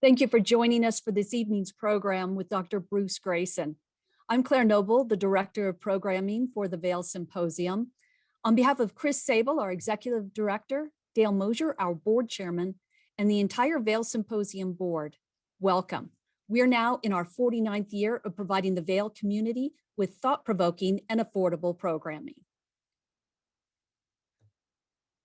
Thank you for joining us for this evening's program with Dr. Bruce Grayson. I'm Claire Noble, the Director of Programming for the Veil Symposium. On behalf of Chris Sable, our Executive Director, Dale Mosier, our Board Chairman, and the entire Veil Symposium Board, welcome. We are now in our 49th year of providing the Veil community with thought-provoking and affordable programming.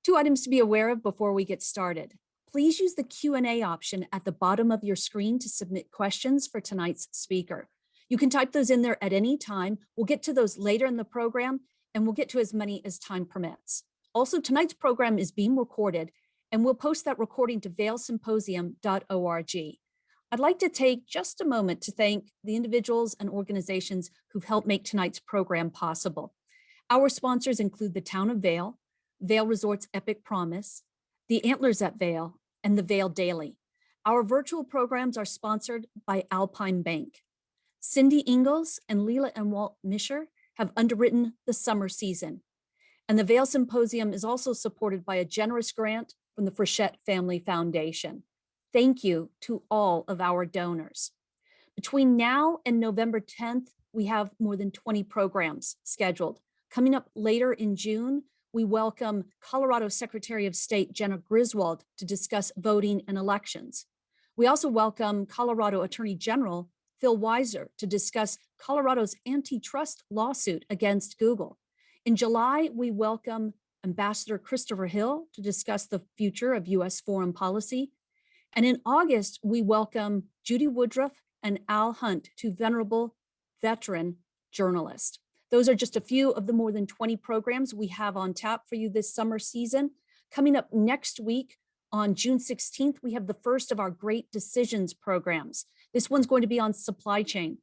2 items to be aware of before we get started. Please use the Q&A option at the bottom of your screen to submit questions for tonight's speaker. You can type those in there at any time. We'll get to those later in the program, and we'll get to as many as time permits. Also, tonight's program is being recorded, and we'll post that recording to veilsymposium.org. I'd like to take just a moment to thank the individuals and organizations who've helped make tonight's program possible. Our sponsors include the Town of Vail, Vail Resorts Epic Promise, the Antlers at Vail, and the Vail Daily. Our virtual programs are sponsored by Alpine Bank. Cindy Ingalls and Leela and Walt Misher have underwritten the summer season. And the Veil Symposium is also supported by a generous grant from the Frechette Family Foundation. Thank you to all of our donors. Between now and November 10th, we have more than 20 programs scheduled. Coming up later in June, we welcome Colorado Secretary of State Jenna Griswold to discuss voting and elections. We also welcome Colorado Attorney General Phil Weiser to discuss Colorado's antitrust lawsuit against Google. In July, we welcome Ambassador Christopher Hill to discuss the future of U.S. foreign policy. And in August, we welcome Judy Woodruff and Al Hunt, two venerable veteran journalists. Those are just a few of the more than 20 programs we have on tap for you this summer season. Coming up next week on June 16th, we have the first of our Great Decisions programs. This one's going to be on supply chain.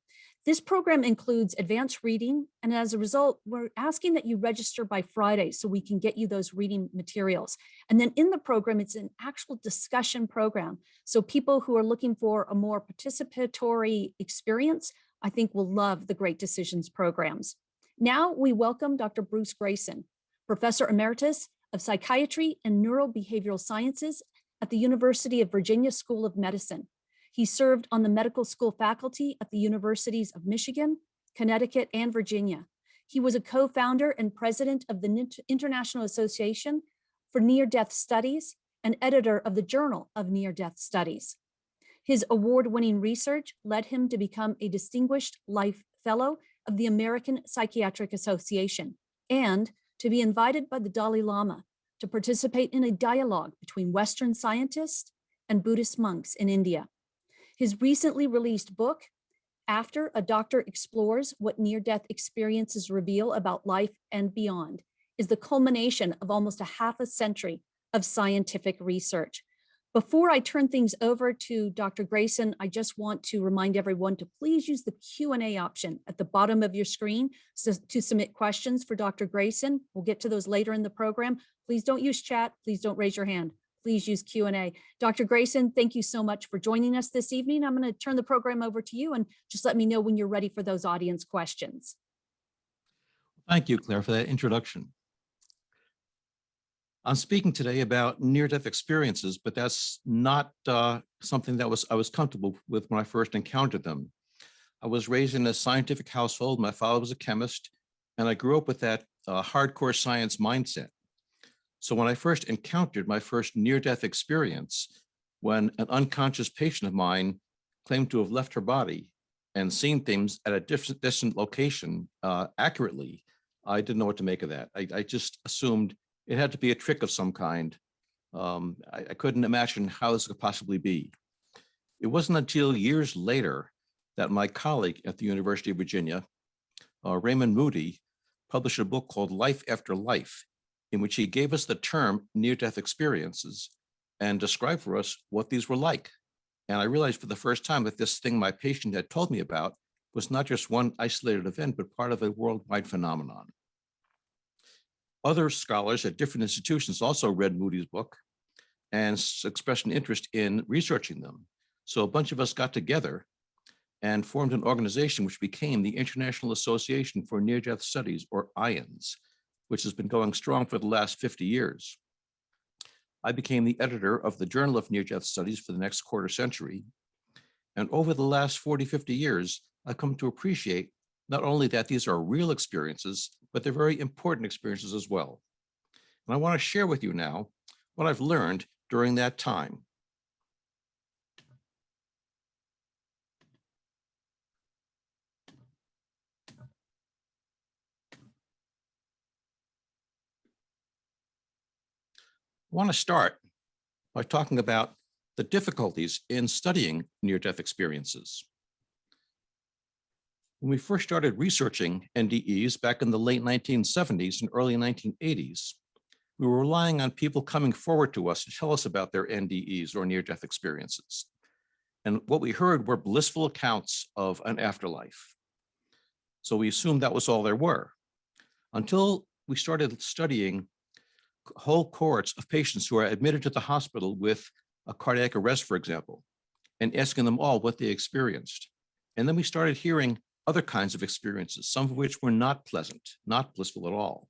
This program includes advanced reading, and as a result, we're asking that you register by Friday so we can get you those reading materials. And then in the program, it's an actual discussion program. So people who are looking for a more participatory experience, I think will love the Great Decisions programs. Now we welcome Dr. Bruce Grayson, Professor Emeritus of Psychiatry and Neurobehavioral Sciences at the University of Virginia School of Medicine. He served on the medical school faculty at the Universities of Michigan, Connecticut, and Virginia. He was a co-founder and president of the International Association for Near-Death Studies and editor of the Journal of Near-Death Studies. His award-winning research led him to become a Distinguished Life Fellow of the American Psychiatric Association and to be invited by the Dalai Lama to participate in a dialogue between Western scientists and Buddhist monks in India. His recently released book, After a Doctor Explores What Near-Death Experiences Reveal About Life and Beyond, is the culmination of almost a half a century of scientific research. Before I turn things over to Dr. Grayson, I just want to remind everyone to please use the Q&A option at the bottom of your screen to submit questions for Dr. Grayson. We'll get to those later in the program. Please don't use chat. Please don't raise your hand. Please use Q&A. Dr. Grayson, thank you so much for joining us this evening. I'm going to turn the program over to you and just let me know when you're ready for those audience questions. Thank you, Claire, for that introduction. I'm speaking today about near-death experiences, but that's not something that I was comfortable with when I first encountered them. I was raised in a scientific household. My father was a chemist, and I grew up with that hardcore science mindset. So when I first encountered my first near-death experience, when an unconscious patient of mine claimed to have left her body and seen things at a distant location accurately, I didn't know what to make of that. I just assumed it had to be a trick of some kind. I couldn't imagine how this could possibly be. It wasn't until years later that my colleague at the University of Virginia, Raymond Moody, published a book called Life After Life, in which he gave us the term near-death experiences and described for us what these were like. And I realized for the first time that this thing my patient had told me about was not just one isolated event, but part of a worldwide phenomenon. Other scholars at different institutions also read Moody's book and expressed an interest in researching them. So a bunch of us got together and formed an organization which became the International Association for Near-Death Studies, or IANS, which has been going strong for the last 50 years. I became the editor of the Journal of Near-Death Studies for the next quarter century, And over the last 40, 50 years, I've come to appreciate not only that these are real experiences, but they're very important experiences as well. And I want to share with you now what I've learned during that time. I want to start by talking about the difficulties in studying near-death experiences. When we first started researching NDEs back in the late 1970s and early 1980s, we were relying on people coming forward to us to tell us about their NDEs or near-death experiences. And what we heard were blissful accounts of an afterlife. So we assumed that was all there were, until we started studying whole cohorts of patients who are admitted to the hospital with a cardiac arrest, for example, and asking them all what they experienced. And then we started hearing other kinds of experiences, some of which were not pleasant, not blissful at all.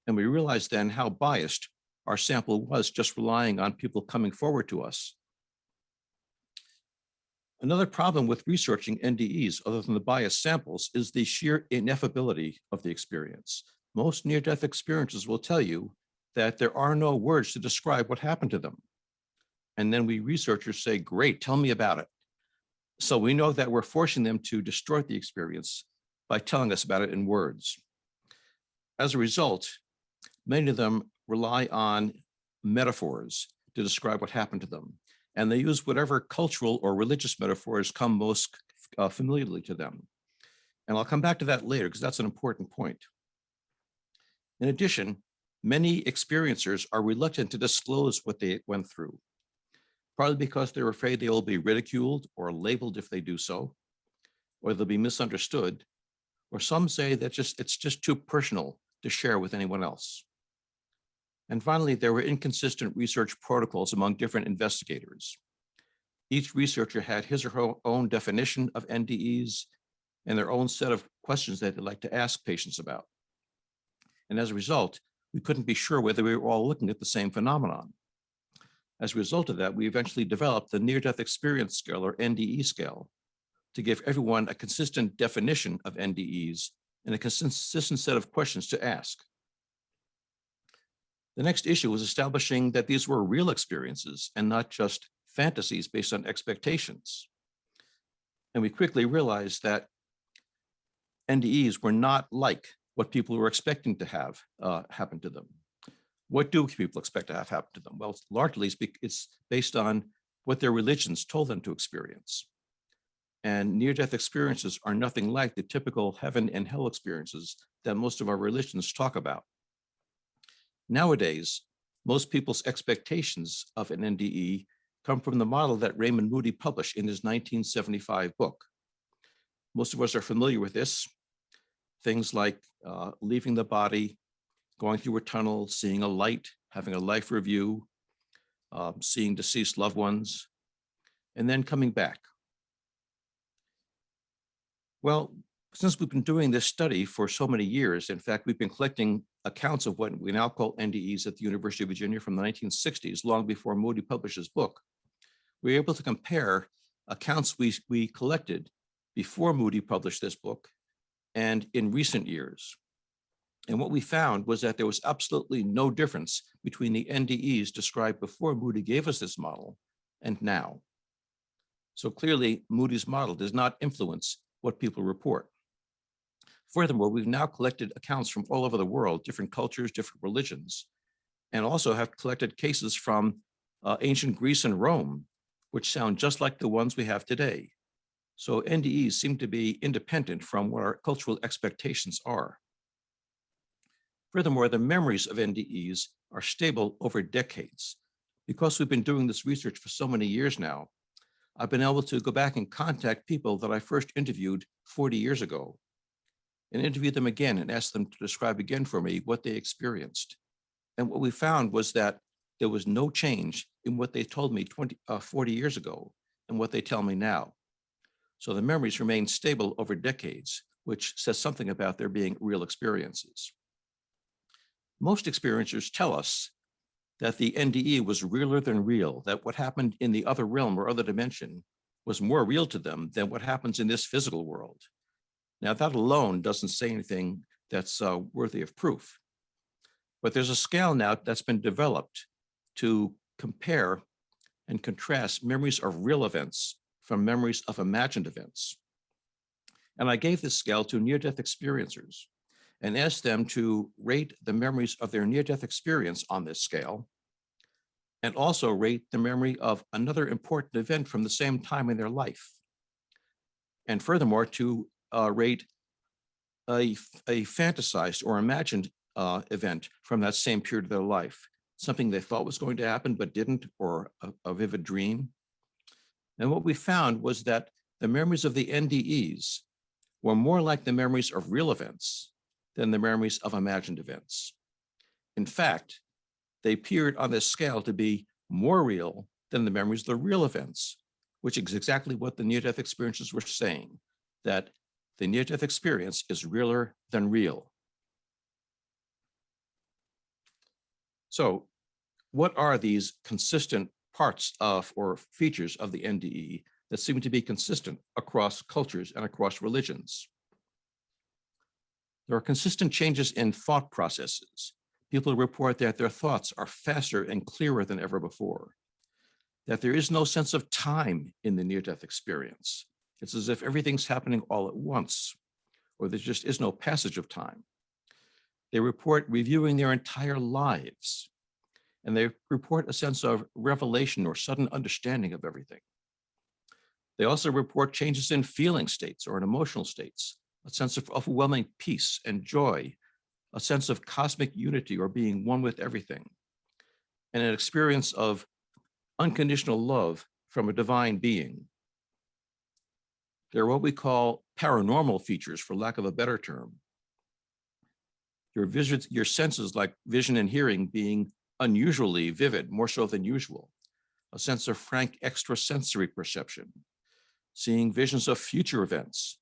And we realized then how biased our sample was, just relying on people coming forward to us. Another problem with researching NDEs, other than the biased samples, is the sheer ineffability of the experience. Most near-death experiences will tell you that there are no words to describe what happened to them. And then we researchers say, great, tell me about it. So we know that we're forcing them to distort the experience by telling us about it in words. As a result, many of them rely on metaphors to describe what happened to them. And they use whatever cultural or religious metaphors come most familiarly to them. And I'll come back to that later because that's an important point. In addition, many experiencers are reluctant to disclose what they went through, partly because they're afraid they will be ridiculed or labeled if they do so, or they'll be misunderstood, or some say that it's just too personal to share with anyone else. And finally, there were inconsistent research protocols among different investigators. Each researcher had his or her own definition of NDEs and their own set of questions that they'd like to ask patients about. And as a result, we couldn't be sure whether we were all looking at the same phenomenon. As a result of that, we eventually developed the Near-Death Experience Scale, or NDE scale, to give everyone a consistent definition of NDEs and a consistent set of questions to ask. The next issue was establishing that these were real experiences and not just fantasies based on expectations. And we quickly realized that NDEs were not like what people were expecting to have happen to them. What do people expect to have happen to them? Well, largely it's based on what their religions told them to experience. And near-death experiences are nothing like the typical heaven and hell experiences that most of our religions talk about. Nowadays, most people's expectations of an NDE come from the model that Raymond Moody published in his 1975 book. Most of us are familiar with this. Things like leaving the body, going through a tunnel, seeing a light, having a life review, seeing deceased loved ones, and then coming back. Well, since we've been doing this study for so many years, in fact, we've been collecting accounts of what we now call NDEs at the University of Virginia from the 1960s, long before Moody published his book. We were able to compare accounts we collected before Moody published this book and in recent years. And what we found was that there was absolutely no difference between the NDEs described before Moody gave us this model and now. So clearly, Moody's model does not influence what people report. Furthermore, we've now collected accounts from all over the world, different cultures, different religions, and also have collected cases from ancient Greece and Rome, which sound just like the ones we have today. So NDEs seem to be independent from what our cultural expectations are. Furthermore, the memories of NDEs are stable over decades. Because we've been doing this research for so many years now, I've been able to go back and contact people that I first interviewed 40 years ago and interview them again and ask them to describe again for me what they experienced. And what we found was that there was no change in what they told me 40 years ago and what they tell me now. So the memories remain stable over decades, which says something about there being real experiences. Most experiencers tell us that the NDE was realer than real, that what happened in the other realm or other dimension was more real to them than what happens in this physical world. Now, that alone doesn't say anything that's worthy of proof. But there's a scale now that's been developed to compare and contrast memories of real events from memories of imagined events. And I gave this scale to near-death experiencers and asked them to rate the memories of their near-death experience on this scale, and also rate the memory of another important event from the same time in their life. And furthermore, to rate a fantasized or imagined event from that same period of their life, something they thought was going to happen but didn't, or a vivid dream. And what we found was that the memories of the NDEs were more like the memories of real events than the memories of imagined events. In fact, they appeared on this scale to be more real than the memories of the real events, which is exactly what the near-death experiences were saying, that the near-death experience is realer than real. So what are these consistent parts of or features of the NDE that seem to be consistent across cultures and across religions? There are consistent changes in thought processes. People report that their thoughts are faster and clearer than ever before, that there is no sense of time in the near-death experience. It's as if everything's happening all at once, or there just is no passage of time. They report reviewing their entire lives, and they report a sense of revelation or sudden understanding of everything. They also report changes in feeling states or in emotional states, a sense of overwhelming peace and joy, a sense of cosmic unity or being one with everything, and an experience of unconditional love from a divine being. They're what we call paranormal features, for lack of a better term. Your senses like vision and hearing being unusually vivid, more so than usual, a sense of frank extrasensory perception, seeing visions of future events,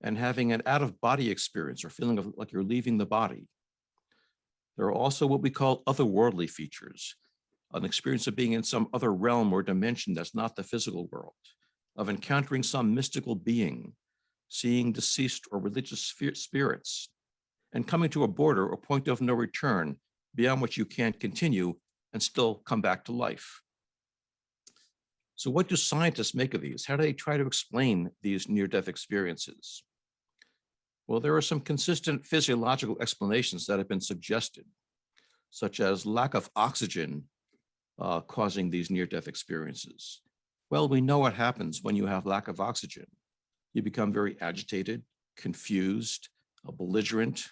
and having an out-of-body experience or feeling of like you're leaving the body. There are also what we call otherworldly features, an experience of being in some other realm or dimension that's not the physical world, of encountering some mystical being, seeing deceased or religious spirits, and coming to a border or point of no return beyond which you can't continue and still come back to life. So what do scientists make of these? How do they try to explain these near-death experiences? Well, there are some consistent physiological explanations that have been suggested, such as lack of oxygen causing these near-death experiences. Well, we know what happens when you have lack of oxygen. You become very agitated, confused, belligerent,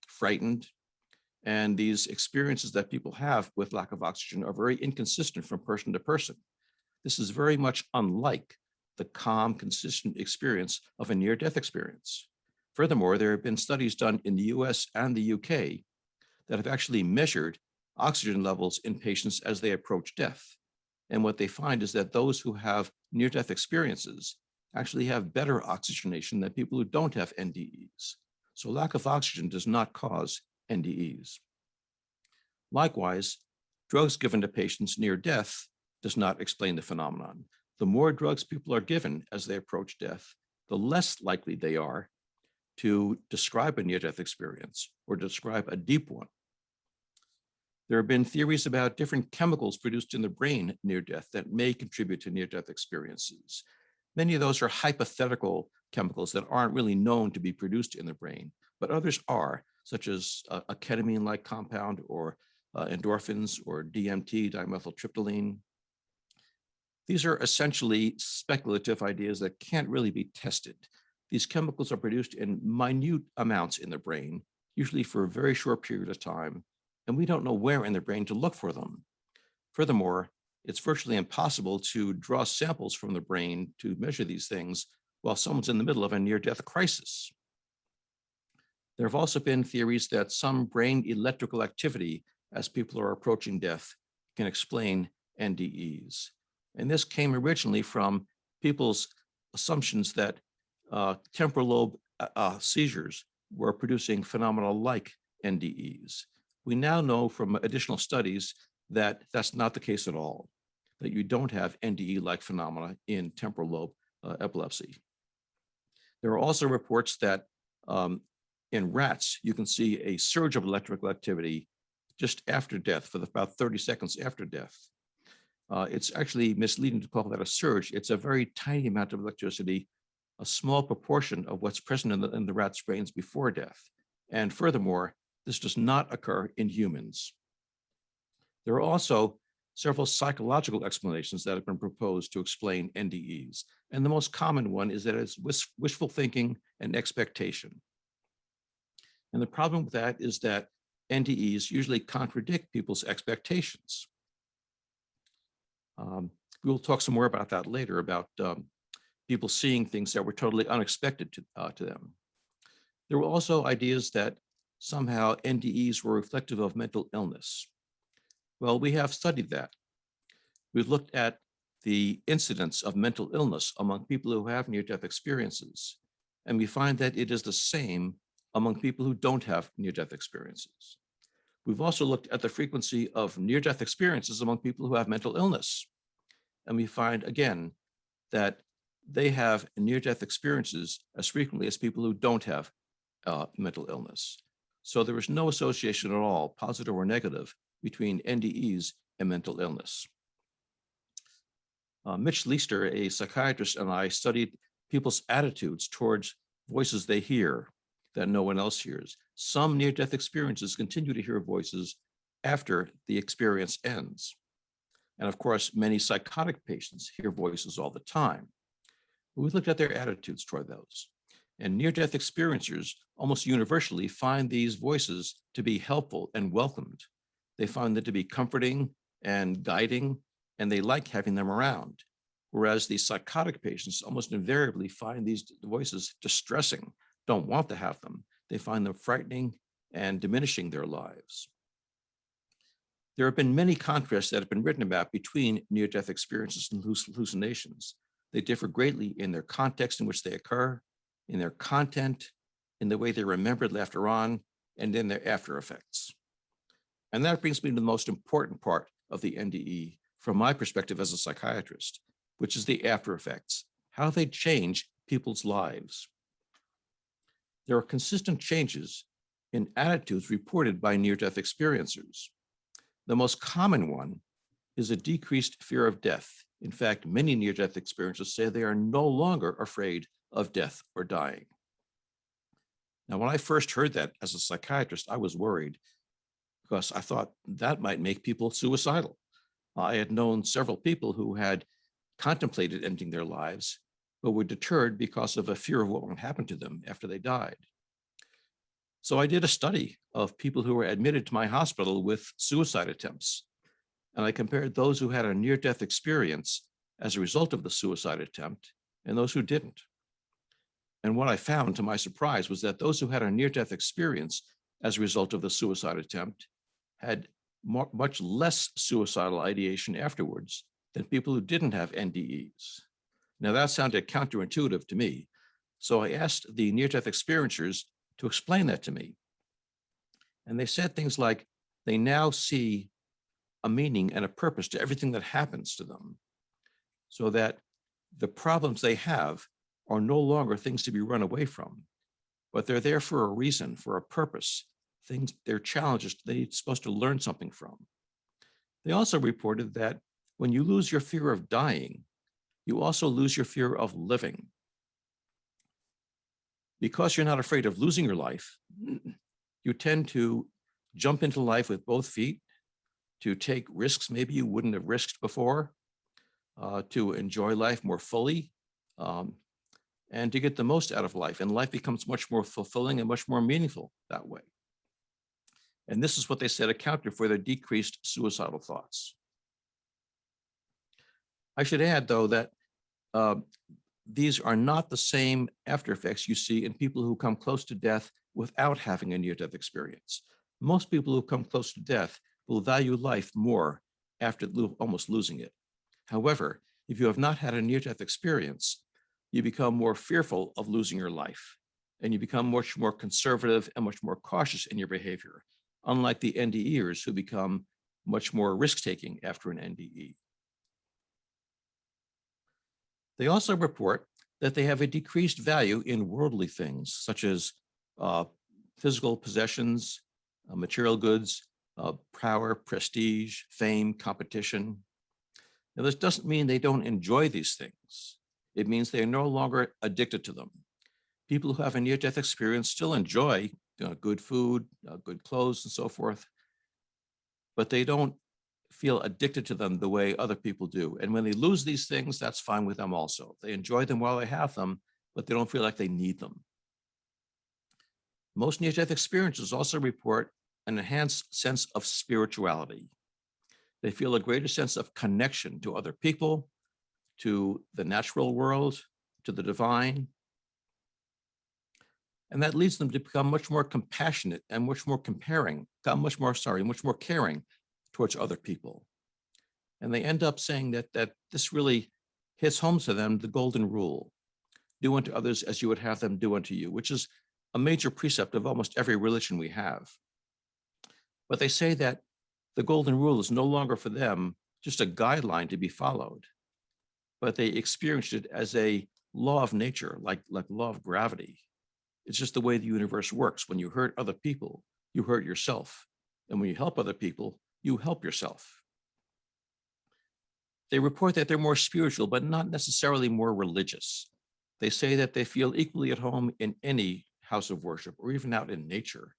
frightened. And these experiences that people have with lack of oxygen are very inconsistent from person to person. This is very much unlike the calm, consistent experience of a near-death experience. Furthermore, there have been studies done in the US and the UK that have actually measured oxygen levels in patients as they approach death. And what they find is that those who have near-death experiences actually have better oxygenation than people who don't have NDEs. So lack of oxygen does not cause NDEs. Likewise, drugs given to patients near death does not explain the phenomenon. The more drugs people are given as they approach death, the less likely they are to describe a near-death experience or describe a deep one. There have been theories about different chemicals produced in the brain near death that may contribute to near-death experiences. Many of those are hypothetical chemicals that aren't really known to be produced in the brain, but others are, such as a ketamine-like compound or endorphins or DMT, dimethyltryptamine. These are essentially speculative ideas that can't really be tested. These chemicals are produced in minute amounts in the brain, usually for a very short period of time, and we don't know where in the brain to look for them. Furthermore, it's virtually impossible to draw samples from the brain to measure these things while someone's in the middle of a near-death crisis. There have also been theories that some brain electrical activity as people are approaching death can explain NDEs. And this came originally from people's assumptions that temporal lobe seizures were producing phenomena like NDEs. We now know from additional studies that that's not the case at all, that you don't have NDE-like phenomena in temporal lobe epilepsy. There are also reports that in rats, you can see a surge of electrical activity just after death, for about 30 seconds after death. It's actually misleading to call that a surge. It's a very tiny amount of electricity, a small proportion of what's present in the rat's brains before death. And furthermore, this does not occur in humans. There are also several psychological explanations that have been proposed to explain NDEs. And the most common one is that it's wishful thinking and expectation. And the problem with that is that NDEs usually contradict people's expectations. We'll talk some more about that later, about people seeing things that were totally unexpected to them. There were also ideas that somehow NDEs were reflective of mental illness. Well, we have studied that. We've looked at the incidence of mental illness among people who have near-death experiences, and we find that it is the same among people who don't have near-death experiences. We've also looked at the frequency of near-death experiences among people who have mental illness, and we find, again, that they have near-death experiences as frequently as people who don't have mental illness. So there is no association at all, positive or negative, between NDEs and mental illness. Mitch Leister, a psychiatrist, and I studied people's attitudes towards voices they hear that no one else hears. Some near-death experiences continue to hear voices after the experience ends. And of course, many psychotic patients hear voices all the time. We looked at their attitudes toward those. And near-death experiencers almost universally find these voices to be helpful and welcomed. They find them to be comforting and guiding, and they like having them around. Whereas the psychotic patients almost invariably find these voices distressing, don't want to have them. They find them frightening and diminishing their lives. There have been many contrasts that have been written about between near-death experiences and hallucinations. They differ greatly in their context in which they occur, in their content, in the way they're remembered later on, and in their after effects. And that brings me to the most important part of the NDE from my perspective as a psychiatrist, which is the after effects, how they change people's lives. There are consistent changes in attitudes reported by near-death experiencers. The most common one is a decreased fear of death. In fact, many near-death experiencers say they are no longer afraid of death or dying. Now, when I first heard that as a psychiatrist, I was worried because I thought that might make people suicidal. I had known several people who had contemplated ending their lives, but were deterred because of a fear of what would happen to them after they died. So I did a study of people who were admitted to my hospital with suicide attempts, and I compared those who had a near-death experience as a result of the suicide attempt and those who didn't. And what I found, to my surprise, was that those who had a near-death experience as a result of the suicide attempt had much less suicidal ideation afterwards than people who didn't have NDEs. Now, that sounded counterintuitive to me. So I asked the near-death experiencers to explain that to me. And they said things like, they now see a meaning and a purpose to everything that happens to them, so that the problems they have are no longer things to be run away from, but they're there for a reason, for a purpose. They're challenges they're supposed to learn something from. They also reported that when you lose your fear of dying, you also lose your fear of living. Because you're not afraid of losing your life, you tend to jump into life with both feet, to take risks maybe you wouldn't have risked before, to enjoy life more fully, and to get the most out of life. And life becomes much more fulfilling and much more meaningful that way. And this is what they said accounted for their decreased suicidal thoughts. I should add, though, that these are not the same after effects you see in people who come close to death without having a near-death experience. Most people who come close to death will value life more after almost losing it. However, if you have not had a near-death experience, you become more fearful of losing your life, and you become much more conservative and much more cautious in your behavior, unlike the NDEers who become much more risk-taking after an NDE. They also report that they have a decreased value in worldly things, such as physical possessions, material goods, power, prestige, fame, competition. Now, this doesn't mean they don't enjoy these things. It means they are no longer addicted to them. People who have a near-death experience still enjoy good food, good clothes, and so forth, but they don't feel addicted to them the way other people do. And when they lose these things, that's fine with them also. They enjoy them while they have them, but they don't feel like they need them. Most near-death experiences also report an enhanced sense of spirituality. They feel a greater sense of connection to other people, to the natural world, to the divine. And that leads them to become much more compassionate and much more much more caring towards other people. And they end up saying that this really hits home to them, the golden rule: do unto others as you would have them do unto you, which is a major precept of almost every religion we have. But they say that the golden rule is no longer for them just a guideline to be followed, but they experienced it as a law of nature, like law of gravity. It's just the way the universe works. When you hurt other people, you hurt yourself. And when you help other people, you help yourself. They report that they're more spiritual, but not necessarily more religious. They say that they feel equally at home in any house of worship or even out in nature.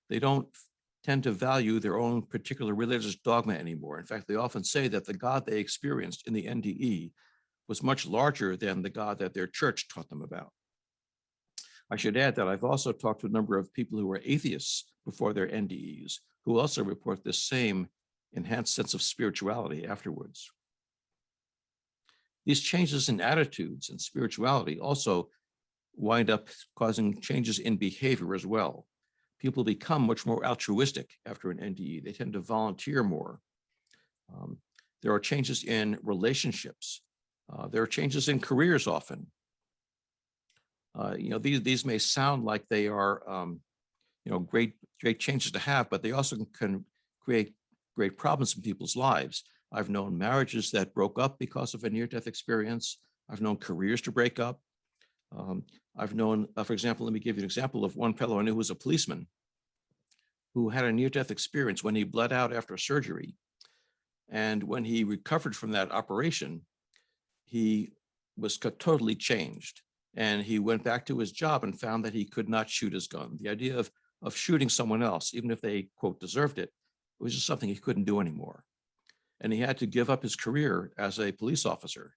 They don't tend to value their own particular religious dogma anymore. In fact, they often say that the God they experienced in the NDE was much larger than the God that their church taught them about. I should add that I've also talked to a number of people who were atheists before their NDEs, who also report this same enhanced sense of spirituality afterwards. These changes in attitudes and spirituality also wind up causing changes in behavior as well. People become much more altruistic after an NDE. They tend to volunteer more. There are changes in relationships. There are changes in careers often. These may sound like they are, great changes to have, but they also can create great problems in people's lives. I've known marriages that broke up because of a near-death experience. I've known careers to break up. I've known, for example, let me give you an example of one fellow I knew who was a policeman who had a near-death experience when he bled out after a surgery. And when he recovered from that operation, he was totally changed. And he went back to his job and found that he could not shoot his gun. The idea of shooting someone else, even if they, quote, deserved it, was just something he couldn't do anymore. And he had to give up his career as a police officer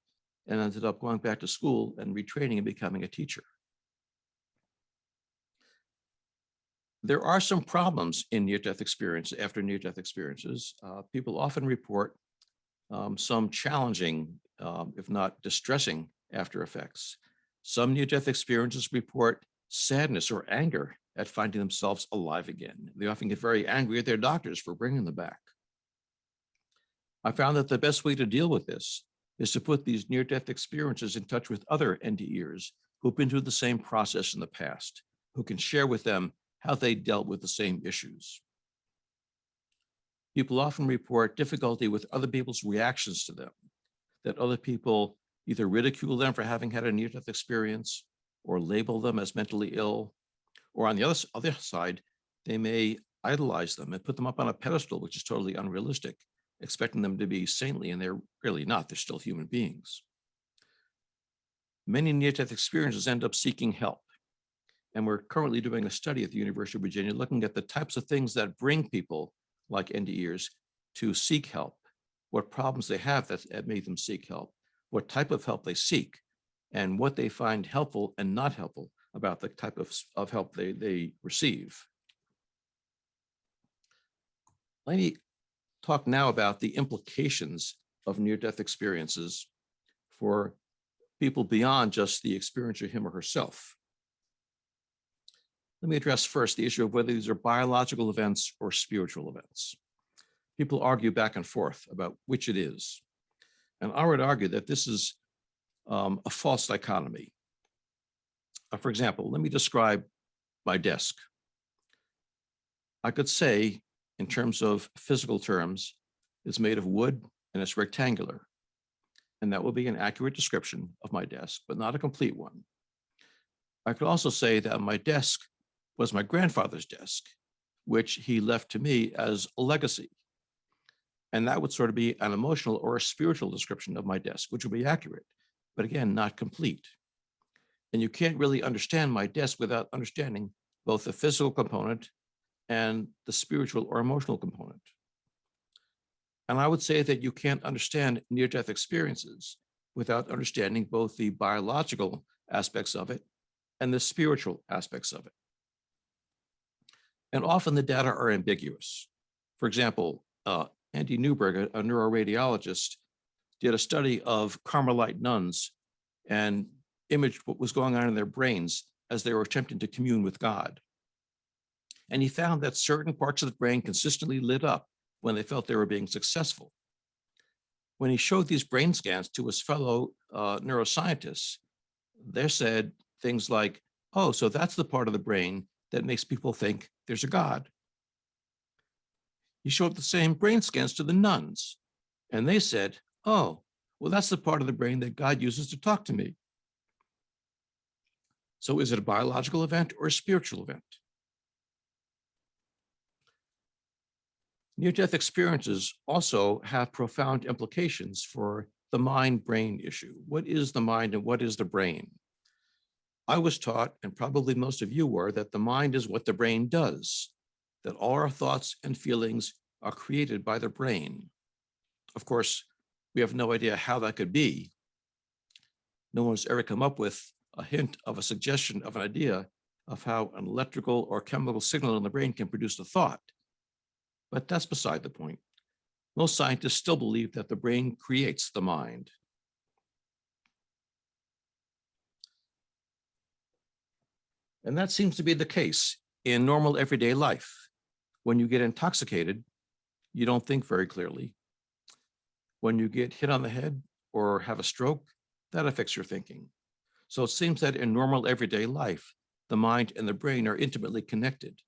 and ended up going back to school and retraining and becoming a teacher. There are some problems in near-death experience after near-death experiences. People often report some challenging, if not distressing, after effects. Some near-death experiences report sadness or anger at finding themselves alive again. They often get very angry at their doctors for bringing them back. I found that the best way to deal with this is to put these near-death experiences in touch with other NDEs who've been through the same process in the past, who can share with them how they dealt with the same issues. People often report difficulty with other people's reactions to them, that other people either ridicule them for having had a near-death experience or label them as mentally ill, or on the other side, they may idolize them and put them up on a pedestal, which is totally unrealistic, expecting them to be saintly, and they're really not. They're still human beings. Many near-death experiences end up seeking help. And we're currently doing a study at the University of Virginia looking at the types of things that bring people like NDEs to seek help, what problems they have that made them seek help, what type of help they seek, and what they find helpful and not helpful about the type of help they receive. Let me talk now about the implications of near-death experiences for people beyond just the experiencer, him or herself. Let me address first the issue of whether these are biological events or spiritual events. People argue back and forth about which it is. And I would argue that this is a false dichotomy. For example, let me describe my desk. I could say, in terms of physical terms, it's made of wood and it's rectangular. and that will be an accurate description of my desk, but not a complete one. I could also say that my desk was my grandfather's desk, which he left to me as a legacy. And that would sort of be an emotional or a spiritual description of my desk, which would be accurate, but again, not complete. And you can't really understand my desk without understanding both the physical component and the spiritual or emotional component. And I would say that you can't understand near-death experiences without understanding both the biological aspects of it and the spiritual aspects of it. And often the data are ambiguous. For example, Andy Newberg, a neuroradiologist, did a study of Carmelite nuns and imaged what was going on in their brains as they were attempting to commune with God. And he found that certain parts of the brain consistently lit up when they felt they were being successful. When he showed these brain scans to his fellow neuroscientists, they said things like, oh, so that's the part of the brain that makes people think there's a God. He showed the same brain scans to the nuns, and they said, oh, well, that's the part of the brain that God uses to talk to me. So is it a biological event or a spiritual event? Near-death experiences also have profound implications for the mind-brain issue. What is the mind and what is the brain? I was taught, and probably most of you were, that the mind is what the brain does, that all our thoughts and feelings are created by the brain. Of course, we have no idea how that could be. No one's ever come up with a hint of a suggestion of an idea of how an electrical or chemical signal in the brain can produce a thought. But that's beside the point. Most scientists still believe that the brain creates the mind. And that seems to be the case in normal everyday life. When you get intoxicated, you don't think very clearly. When you get hit on the head or have a stroke, that affects your thinking. So it seems that in normal everyday life, the mind and the brain are intimately connected.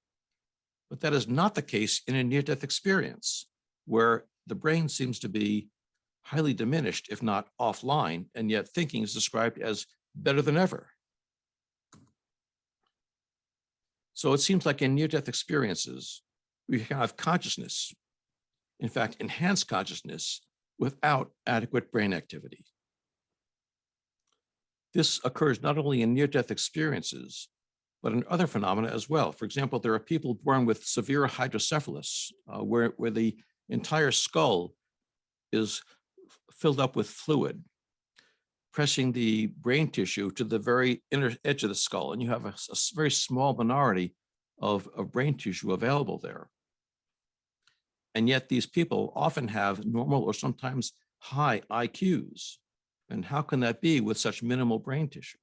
But that is not the case in a near-death experience, where the brain seems to be highly diminished, if not offline, and yet thinking is described as better than ever. So it seems like in near-death experiences, we have consciousness, in fact, enhanced consciousness, without adequate brain activity. This occurs not only in near-death experiences, but in other phenomena as well. For example, there are people born with severe hydrocephalus, where the entire skull is filled up with fluid, pressing the brain tissue to the very inner edge of the skull, and you have a very small minority of brain tissue available there. And yet these people often have normal or sometimes high IQs. And how can that be with such minimal brain tissue?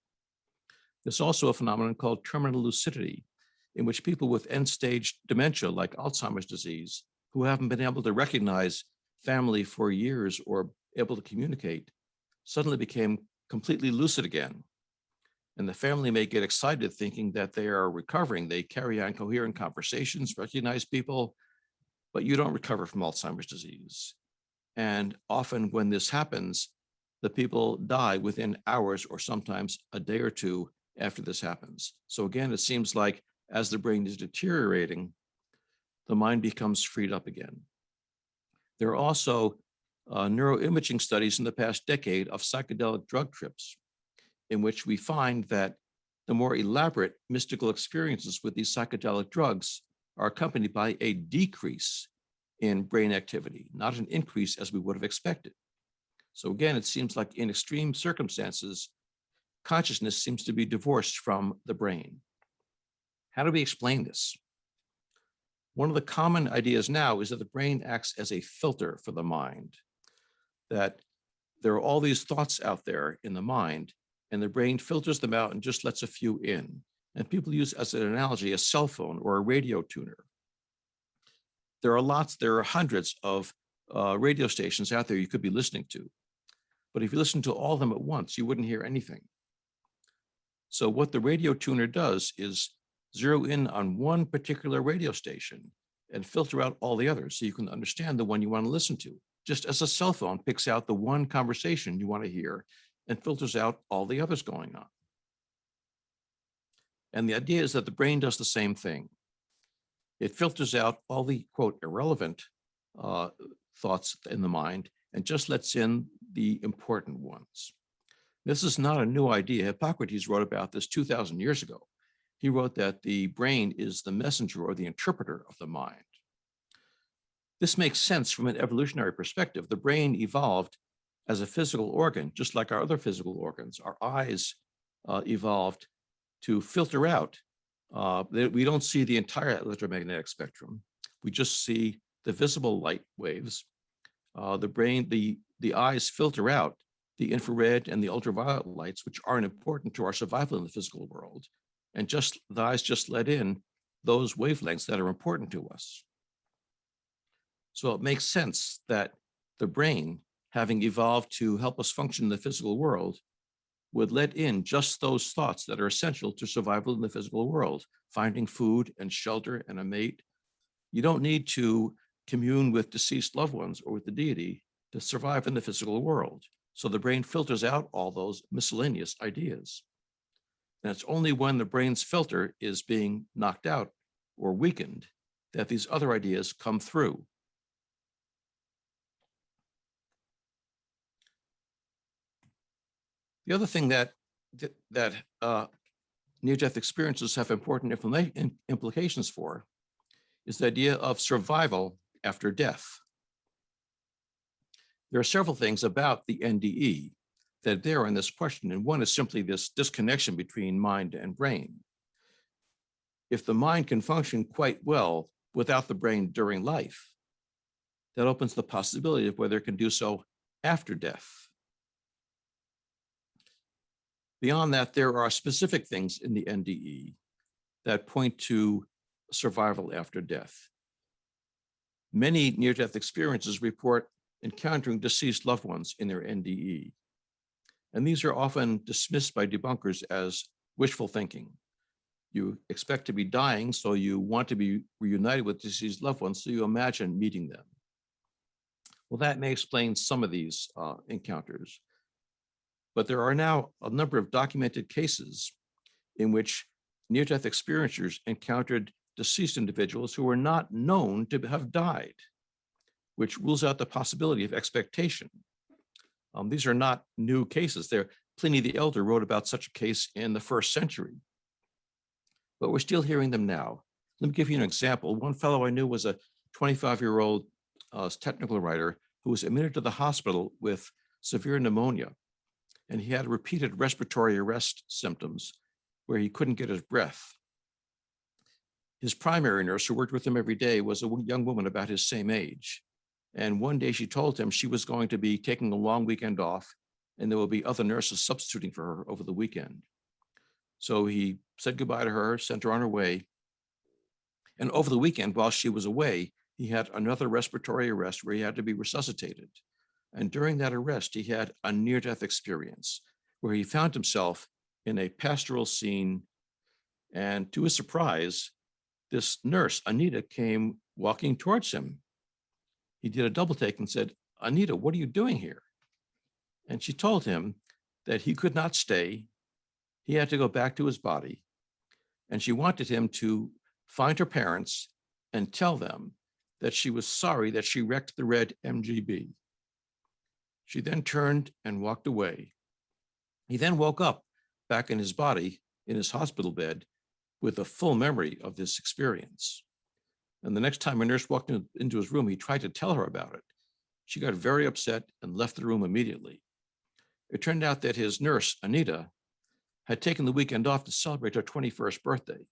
There's also a phenomenon called terminal lucidity, in which people with end-stage dementia, like Alzheimer's disease, who haven't been able to recognize family for years or able to communicate, suddenly became completely lucid again. And the family may get excited thinking that they are recovering. They carry on coherent conversations, recognize people, but you don't recover from Alzheimer's disease. And often when this happens, the people die within hours or sometimes a day or two after this happens. So again, it seems like as the brain is deteriorating, the mind becomes freed up again. There are also neuroimaging studies in the past decade of psychedelic drug trips, in which we find that the more elaborate mystical experiences with these psychedelic drugs are accompanied by a decrease in brain activity, not an increase as we would have expected. So again, it seems like in extreme circumstances, consciousness seems to be divorced from the brain. How do we explain this? One of the common ideas now is that the brain acts as a filter for the mind, that there are all these thoughts out there in the mind, and the brain filters them out and just lets a few in. And people use as an analogy a cell phone or a radio tuner. There are hundreds of radio stations out there you could be listening to. But if you listen to all of them at once, you wouldn't hear anything. So what the radio tuner does is zero in on one particular radio station and filter out all the others so you can understand the one you want to listen to. just as a cell phone picks out the one conversation you want to hear and filters out all the others going on. And the idea is that the brain does the same thing. It filters out all the, quote, irrelevant thoughts in the mind and just lets in the important ones. This is not a new idea. Hippocrates wrote about this 2,000 years ago. He wrote that the brain is the messenger or the interpreter of the mind. This makes sense from an evolutionary perspective. The brain evolved as a physical organ, just like our other physical organs. Our eyes evolved to filter out. We don't see the entire electromagnetic spectrum. We just see the visible light waves. The eyes filter out the infrared and the ultraviolet lights, which aren't important to our survival in the physical world. And the eyes just let in those wavelengths that are important to us. So it makes sense that the brain, having evolved to help us function in the physical world, would let in just those thoughts that are essential to survival in the physical world, finding food and shelter and a mate. You don't need to commune with deceased loved ones or with the deity to survive in the physical world. So the brain filters out all those miscellaneous ideas. And it's only when the brain's filter is being knocked out or weakened that these other ideas come through. The other thing that near-death experiences have important implications for is the idea of survival after death. There are several things about the NDE that bear on this question, and one is simply this disconnection between mind and brain. If the mind can function quite well without the brain during life, that opens the possibility of whether it can do so after death. Beyond that, there are specific things in the NDE that point to survival after death. Many near-death experiences report encountering deceased loved ones in their NDE. And these are often dismissed by debunkers as wishful thinking. You expect to be dying, so you want to be reunited with deceased loved ones, so you imagine meeting them. Well, that may explain some of these encounters. But there are now a number of documented cases in which near-death experiencers encountered deceased individuals who were not known to have died, which rules out the possibility of expectation. These are not new cases. Pliny the Elder wrote about such a case in the 1st century, but we're still hearing them now. Let me give you an example. One fellow I knew was a 25-year-old technical writer who was admitted to the hospital with severe pneumonia. And he had repeated respiratory arrest symptoms where he couldn't get his breath. His primary nurse, who worked with him every day, was a young woman about his same age. And one day she told him she was going to be taking a long weekend off and there will be other nurses substituting for her over the weekend. So he said goodbye to her, sent her on her way. And over the weekend, while she was away, he had another respiratory arrest where he had to be resuscitated. And during that arrest, he had a near-death experience where he found himself in a pastoral scene. And to his surprise, this nurse, Anita, came walking towards him. He did a double take and said, "Anita, what are you doing here?" And she told him that he could not stay. He had to go back to his body. And she wanted him to find her parents and tell them that she was sorry that she wrecked the red MGB. She then turned and walked away. He then woke up back in his body in his hospital bed with a full memory of this experience. And the next time a nurse walked into his room, he tried to tell her about it. She got very upset and left the room immediately. It turned out that his nurse, Anita, had taken the weekend off to celebrate her 21st birthday.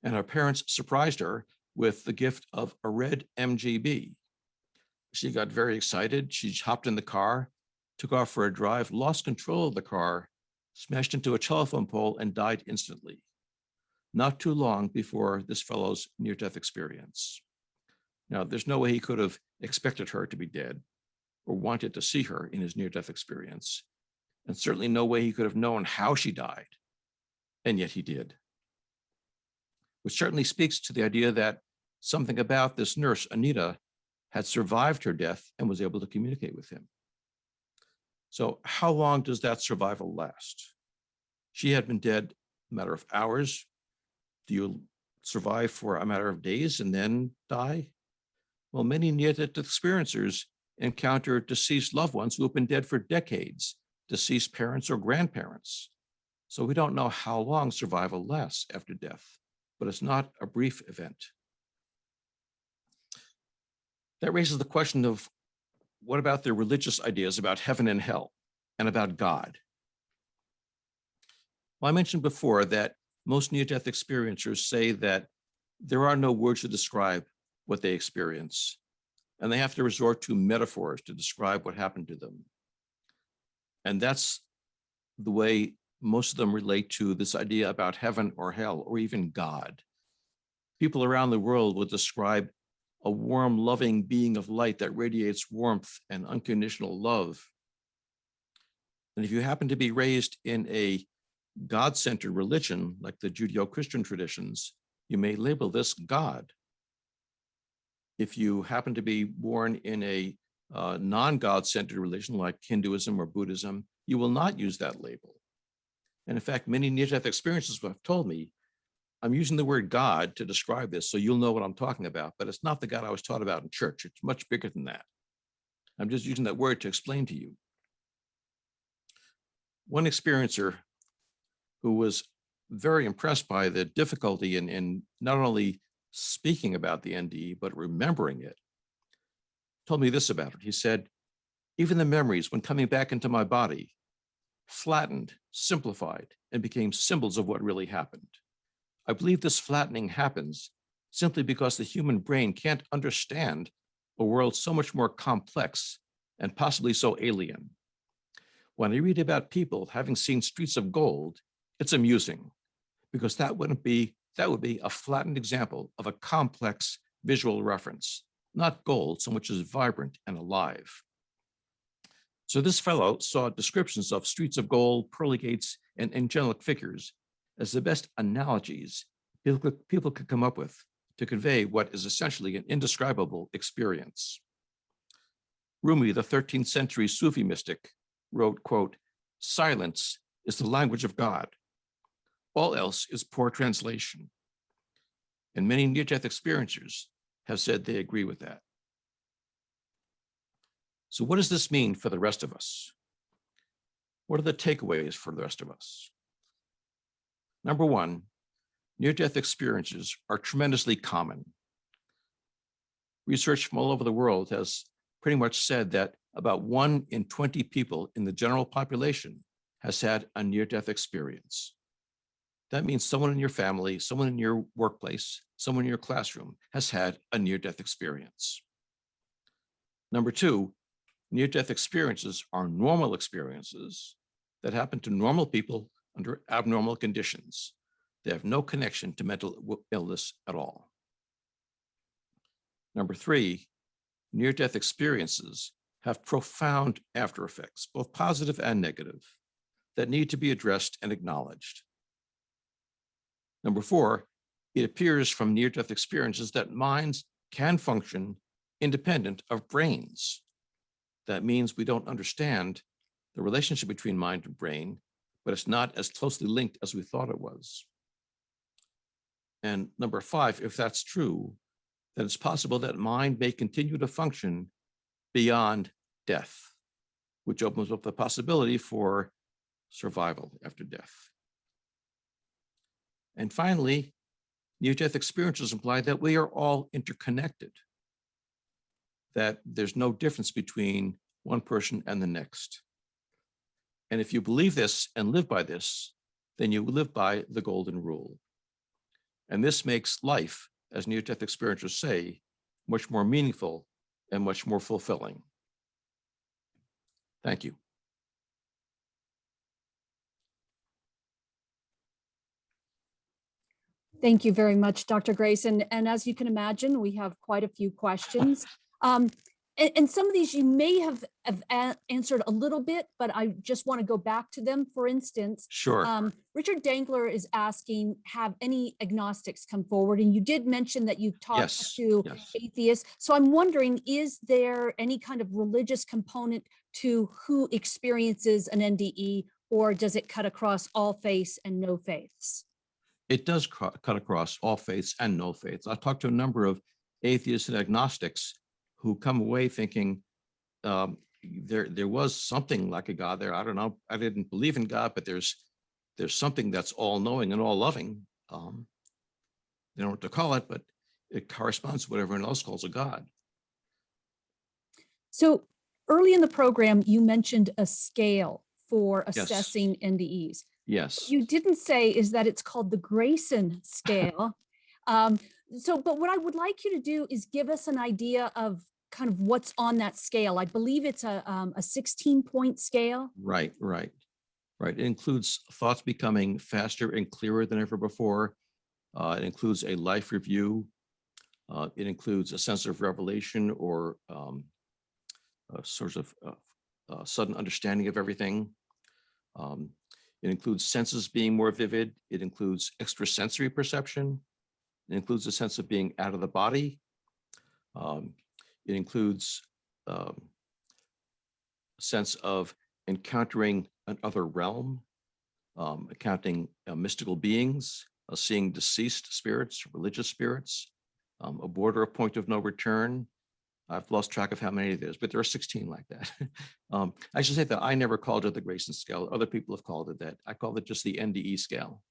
And her parents surprised her with the gift of a red MGB. She got very excited. She hopped in the car, took off for a drive, lost control of the car, smashed into a telephone pole, and died instantly. Not too long before this fellow's near-death experience. Now, there's no way he could have expected her to be dead or wanted to see her in his near-death experience. And certainly no way he could have known how she died. And yet he did. Which certainly speaks to the idea that something about this nurse, Anita, had survived her death and was able to communicate with him. So how long does that survival last? She had been dead a matter of hours. Do you survive for a matter of days and then die? Well, many near-death experiencers encounter deceased loved ones who have been dead for decades, deceased parents or grandparents. So we don't know how long survival lasts after death, but it's not a brief event. That raises the question of what about their religious ideas about heaven and hell and about God? Well, I mentioned before that most near-death experiencers say that there are no words to describe what they experience, and they have to resort to metaphors to describe what happened to them. And that's the way most of them relate to this idea about heaven or hell or even God. People around the world will describe a warm, loving being of light that radiates warmth and unconditional love. And if you happen to be raised in a God-centered religion, like the Judeo-Christian traditions, you may label this God. If you happen to be born in a non-God-centered religion, like Hinduism or Buddhism, you will not use that label. And in fact, many near-death experiences have told me, I'm using the word God to describe this, so you'll know what I'm talking about, but it's not the God I was taught about in church. It's much bigger than that. I'm just using that word to explain to you. One experiencer who was very impressed by the difficulty in not only speaking about the NDE, but remembering it, told me this about it. He said, even the memories when coming back into my body flattened, simplified, and became symbols of what really happened. I believe this flattening happens simply because the human brain can't understand a world so much more complex and possibly so alien. When I read about people having seen streets of gold, it's amusing because that would be a flattened example of a complex visual reference, not gold so much as vibrant and alive. So this fellow saw descriptions of streets of gold, pearly gates, and angelic figures as the best analogies people could come up with to convey what is essentially an indescribable experience. Rumi, the 13th century Sufi mystic, wrote, quote, silence is the language of God. All else is poor translation. And many near-death experiencers have said they agree with that. So what does this mean for the rest of us? What are the takeaways for the rest of us? Number one, near-death experiences are tremendously common. Research from all over the world has pretty much said that about 1 in 20 people in the general population has had a near-death experience. That means someone in your family, someone in your workplace, someone in your classroom has had a near-death experience. Number two, near-death experiences are normal experiences that happen to normal people under abnormal conditions. They have no connection to mental illness at all. Number three, near-death experiences have profound after effects, both positive and negative, that need to be addressed and acknowledged. Number four, it appears from near-death experiences that minds can function independent of brains. That means we don't understand the relationship between mind and brain, but it's not as closely linked as we thought it was. And number five, if that's true, then it's possible that mind may continue to function beyond death, which opens up the possibility for survival after death. And finally, near-death experiences imply that we are all interconnected, that there's no difference between one person and the next. And if you believe this and live by this, then you live by the golden rule. And this makes life, as near-death experiencers say, much more meaningful and much more fulfilling. Thank you. Thank you very much, Dr. Grayson. And as you can imagine, we have quite a few questions. And some of these you may have answered a little bit, but I just want to go back to them. For instance, Sure. Richard Dangler is asking, have any agnostics come forward? And you did mention that you've talked Yes. to Yes. atheists. So I'm wondering, is there any kind of religious component to who experiences an NDE, or does it cut across all faiths and no faiths? It does cut across all faiths and no faiths. I've talked to a number of atheists and agnostics who come away thinking there was something like a God there. I don't know. I didn't believe in God, but there's something that's all knowing and all loving. They don't know what to call it, but it corresponds to what everyone else calls a God. So early in the program, you mentioned a scale for Yes. assessing NDEs. Yes. You didn't say is that it's called the Grayson Scale. But what I would like you to do is give us an idea of kind of what's on that scale. I believe it's a 16-point scale. Right. It includes thoughts becoming faster and clearer than ever before. It includes a life review. It includes a sense of revelation or a sort of sudden understanding of everything. It includes senses being more vivid. It includes extrasensory perception. It includes a sense of being out of the body. It includes a sense of encountering another realm, encountering mystical beings, seeing deceased spirits, religious spirits, a border, a point of no return. I've lost track of how many there's, but there are 16 like that. I should say that I never called it the Grayson scale. Other people have called it that. I called it just the NDE scale.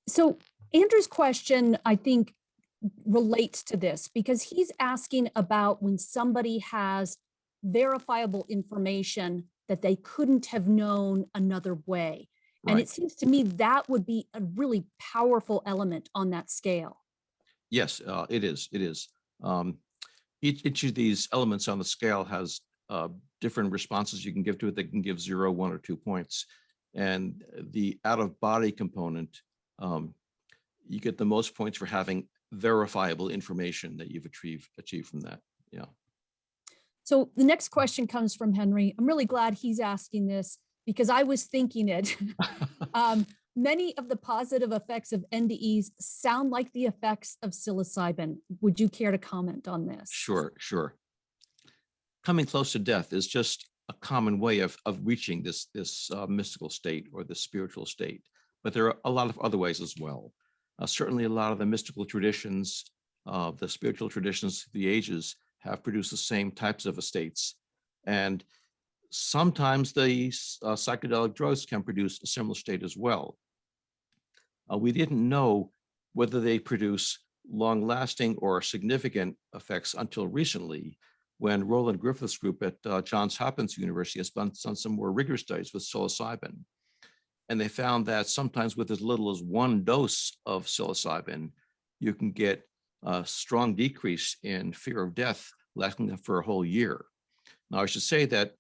So Andrew's question, I think, relates to this because he's asking about when somebody has verifiable information that they couldn't have known another way. And Right. it seems to me that would be a really powerful element on that scale. Yes, it is. It is. Each of these elements on the scale has different responses you can give to it. They can give 0, 1, or 2 points. And the out-of-body component, you get the most points for having verifiable information that you've achieved from that. Yeah. So the next question comes from Henry. I'm really glad he's asking this because I was thinking it. Many of the positive effects of NDEs sound like the effects of psilocybin. Would you care to comment on this? Sure. Coming close to death is just a common way of reaching this mystical state or the spiritual state. But there are a lot of other ways as well. Certainly a lot of the mystical traditions, the spiritual traditions of the ages have produced the same types of states. And sometimes the psychedelic drugs can produce a similar state as well. We didn't know whether they produce long-lasting or significant effects until recently, when Roland Griffith's group at Johns Hopkins University has done some more rigorous studies with psilocybin. And they found that sometimes with as little as 1 dose of psilocybin, you can get a strong decrease in fear of death lasting for a whole year. Now, I should say that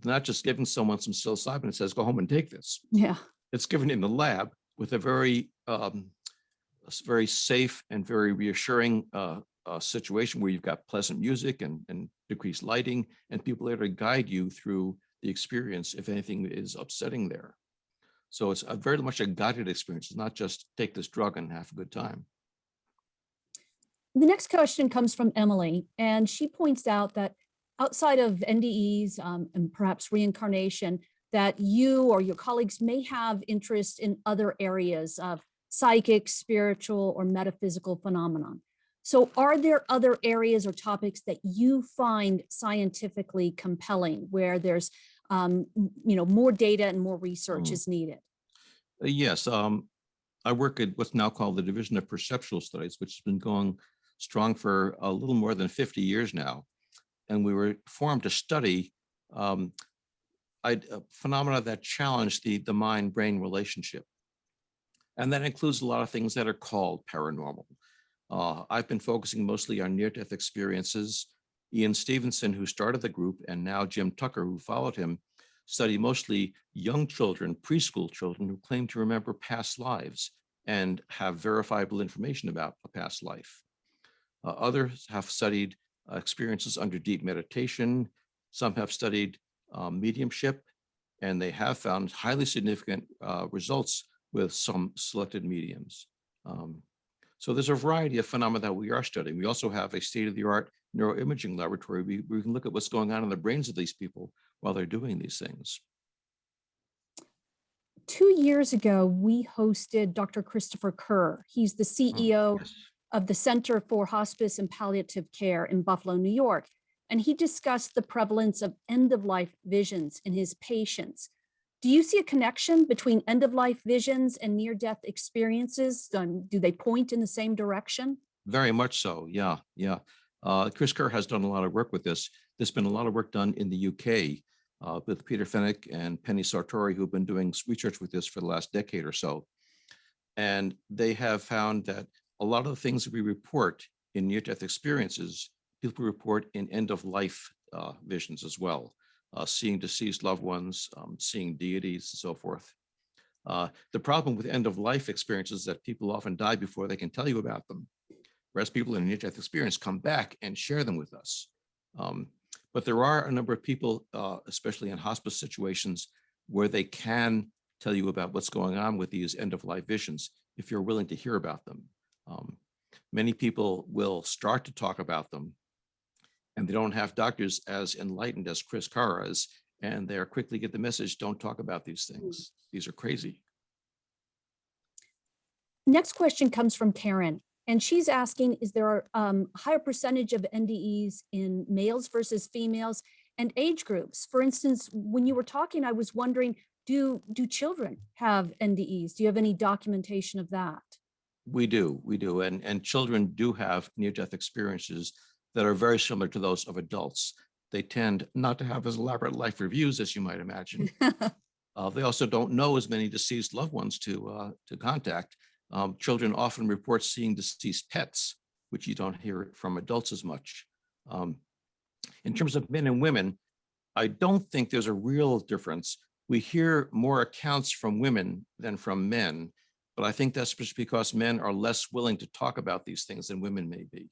not just giving someone some psilocybin and says, go home and take this. Yeah. It's given in the lab with a very safe and very reassuring situation where you've got pleasant music and decreased lighting, and people are there to guide you through the experience if anything is upsetting there. So it's very much a guided experience. It's not just take this drug and have a good time. The next question comes from Emily, and she points out that outside of NDEs and perhaps reincarnation, that you or your colleagues may have interest in other areas of psychic, spiritual, or metaphysical phenomenon. So are there other areas or topics that you find scientifically compelling where there's more data and more research is needed? Yes, I work at what's now called the Division of Perceptual Studies, which has been going strong for a little more than 50 years now. And we were formed to study phenomena that challenge the mind-brain relationship. And that includes a lot of things that are called paranormal. I've been focusing mostly on near-death experiences. Ian Stevenson, who started the group, and now Jim Tucker, who followed him, study mostly young children, preschool children who claim to remember past lives and have verifiable information about a past life. Others have studied experiences under deep meditation. Some have studied mediumship, and they have found highly significant results with some selected mediums. So there's a variety of phenomena that we are studying. We also have a state-of-the-art neuroimaging laboratory. We can look at what's going on in the brains of these people while they're doing these things. 2 years ago, we hosted Dr. Christopher Kerr. He's the CEO Yes. of the Center for Hospice and Palliative Care in Buffalo, New York. And he discussed the prevalence of end-of-life visions in his patients. Do you see a connection between end-of-life visions and near-death experiences? Do they point in the same direction? Very much so. Yeah. Chris Kerr has done a lot of work with this. There's been a lot of work done in the UK with Peter Fenwick and Penny Sartori, who've been doing research with this for the last decade or so. And they have found that a lot of the things that we report in near-death experiences, people report in end-of-life visions as well, seeing deceased loved ones, seeing deities, and so forth. The problem with end-of-life experiences is that people often die before they can tell you about them, whereas people in a near-death experience come back and share them with us. But there are a number of people, especially in hospice situations, where they can tell you about what's going on with these end-of-life visions if you're willing to hear about them. Many people will start to talk about them, and they don't have doctors as enlightened as Chris Kerr is, and they quickly get the message, don't talk about these things. These are crazy. Next question comes from Karen, and she's asking, is there a higher percentage of NDEs in males versus females and age groups? For instance, when you were talking, I was wondering, do children have NDEs? Do you have any documentation of that? We do. And children do have near-death experiences that are very similar to those of adults. They tend not to have as elaborate life reviews as you might imagine. They also don't know as many deceased loved ones to contact. Children often report seeing deceased pets, which you don't hear from adults as much. In terms of men and women, I don't think there's a real difference. We hear more accounts from women than from men, but I think that's just because men are less willing to talk about these things than women may be.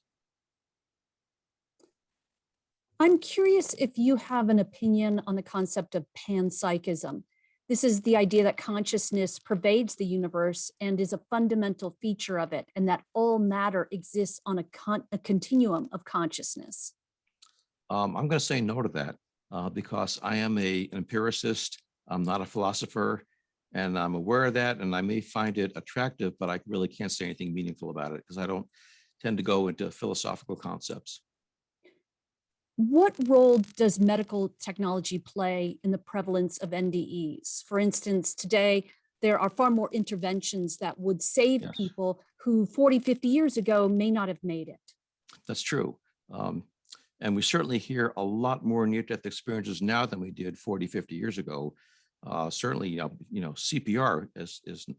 I'm curious if you have an opinion on the concept of panpsychism. This is the idea that consciousness pervades the universe and is a fundamental feature of it, and that all matter exists on a continuum of consciousness. I'm going to say no to that because I am an empiricist. I'm not a philosopher, and I'm aware of that, and I may find it attractive, but I really can't say anything meaningful about it because I don't tend to go into philosophical concepts. What role does medical technology play in the prevalence of NDEs? For instance, today, there are far more interventions that would save Yes. people who 40, 50 years ago may not have made it. That's true. And we certainly hear a lot more near-death experiences now than we did 40, 50 years ago. Certainly, CPR